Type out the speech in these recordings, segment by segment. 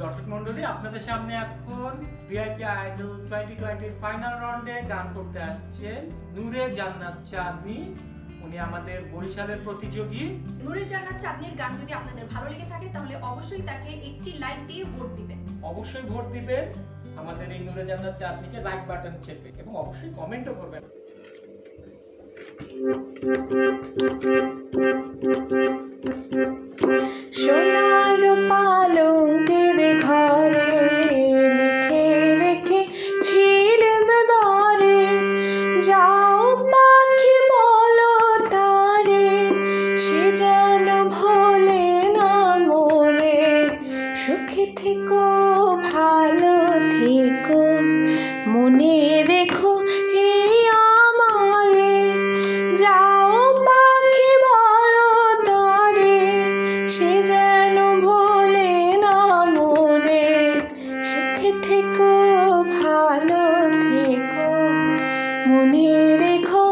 দর্শক মণ্ডলী, আপনাদের সামনে এখন ভিআইপি আইডল 2020 ফাইনাল রাউন্ডে গান করতে আসছেন নূরে জান্নাত চাঁদনী। উনি আমাদের বরিশালের প্রতিযোগী। নূরে জান্নাত চাঁদনীর গান যদি আপনাদের ভালো লেগে থাকে তাহলে অবশ্যই তাকে একটি লাইক দিয়ে ভোট দিবেন। অবশ্যই ভোট দিবেন আমাদের এই নূরে জান্নাত চাঁদনীকে, লাইক বাটন চেপে, এবং অবশ্যই কমেন্টও করবেন। সোনার পালঙ্কের ঘরে লিখে রেখেছিলেন দরে, যাও পাখি বলো তারে, সে যেন ভোলে না মোরে। সুখে থেকো ভালো থেকো, মনে রেখো এই আমারে। যাও পাখি বলো তারে, সে যেন ভোলে না মোরে। সুখে থেকো ভালো থেকো, মনে রেখো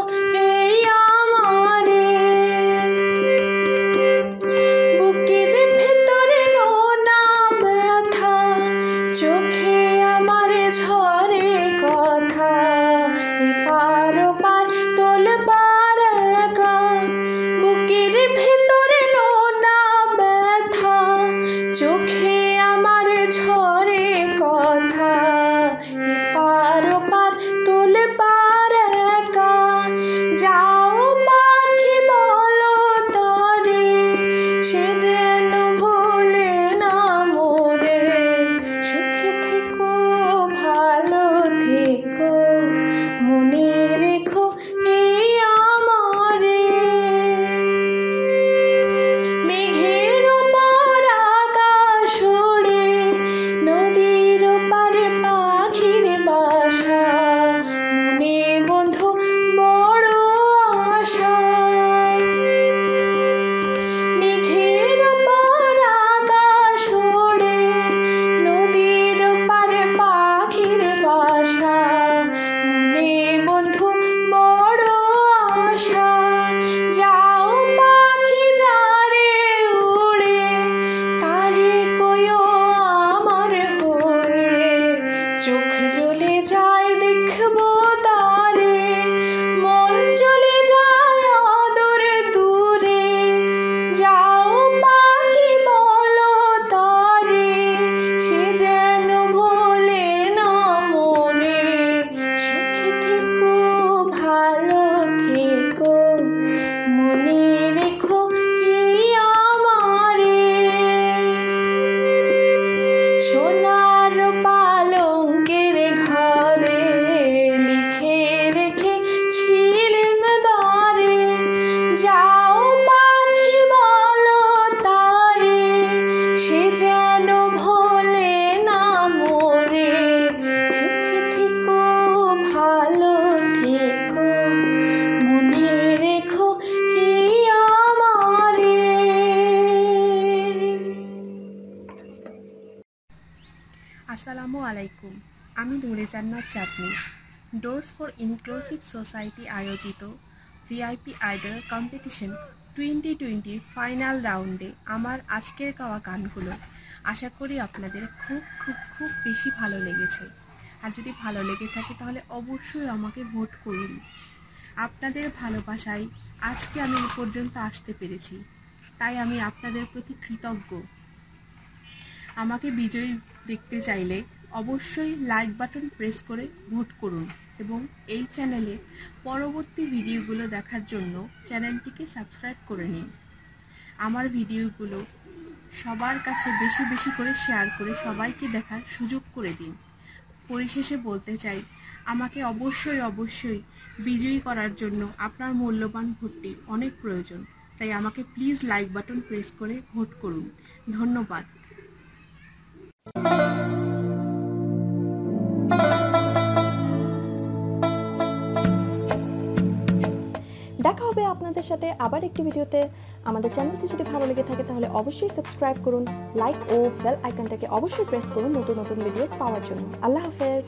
এই আমারে। বুকের ভেতরে নোনা ব্যথা, চোখে আমার ঝরে কথা। এপার ওপার তোলপার একা, বুকের ভেতরে নোনা ব্যথা, চোখে আমার ঝরে কথা। এপার ওপার তোলপার একা, যাও পাখি বলো তারে, সে যেন ভোলে না মোরে। সুখে থেকো ভালো থেকো, মনে রেখো এই আমারে। মেঘের ওপর আকাশ ওড়ে, নদীর ওপারে পাখির বাসা, মনে বন্ধু বড় আশা। মেঘের ওপর আকাশ ওড়ে, নদীর ওপারে পাখির বাসা, মনে বন্ধু বড় আশা। যাও পাখি যারে উড়ে, তারে কইও আমার হয়ে। চোখ জ্বলে যায় দেখবো তারে, মন চলে যায় অদূরে দূরে। যাও পাখি বলো তারে, সে যেন ভোলে না মোরে। সুখে থেকো ভালো থেকো, মনে রেখো এই আমারে। সোনার পালঙ্কের ঘরে লিখে রেখেছিলেন দরে, যাও পাখি বলো তারে, সে যেন ভোলে না মোরে। সুখে থেকো ভালো থেকো, মনে রেখো এই আমারে। আসসালামু আলাইকুম, আমি নূরে জান্নাত চাঁদনী। ডোরস ফর ইনক্লুসিভ সোসাইটি আয়োজিত ভিআইপি আইডল কম্পিটিশন 2020 ফাইনাল রাউন্ডে আমার আজকের গাওয়া গানগুলো আশা করি আপনাদের খুব খুব খুব বেশি ভালো লেগেছে। আর যদি ভালো লেগে থাকে তাহলে অবশ্যই আমাকে ভোট করুন। আপনাদের ভালোবাসায় আজকে আমি এ পর্যন্ত আসতে পেরেছি, তাই আমি আপনাদের প্রতি কৃতজ্ঞ। আমাকে বিজয়ী দেখতে চাইলে অবশ্যই লাইক বাটন প্রেস করে ভোট করুন, এবং এই চ্যানেলে পরবর্তী ভিডিওগুলো দেখার জন্য চ্যানেলটিকে সাবস্ক্রাইব করে নিন। আমার ভিডিওগুলো সবার কাছে বেশি বেশি করে শেয়ার করে সবাইকে দেখার সুযোগ করে দিন। পরিশেষে বলতে চাই, আমাকে অবশ্যই অবশ্যই বিজয়ী করার জন্য আপনার মূল্যবান ভোটটি অনেক প্রয়োজন, তাই আমাকে প্লিজ লাইক বাটন প্রেস করে ভোট করুন। ধন্যবাদ। দেখা হবে আপনাদের সাথে আবার একটি ভিডিওতে। আমাদের চ্যানেলটি যদি ভালো লেগে থাকে তাহলে অবশ্যই সাবস্ক্রাইব করুন, লাইক ও বেল আইকনটাকে অবশ্যই প্রেস করুন নতুন নতুন ভিডিওস পাওয়ার জন্য। আল্লাহ হাফেজ।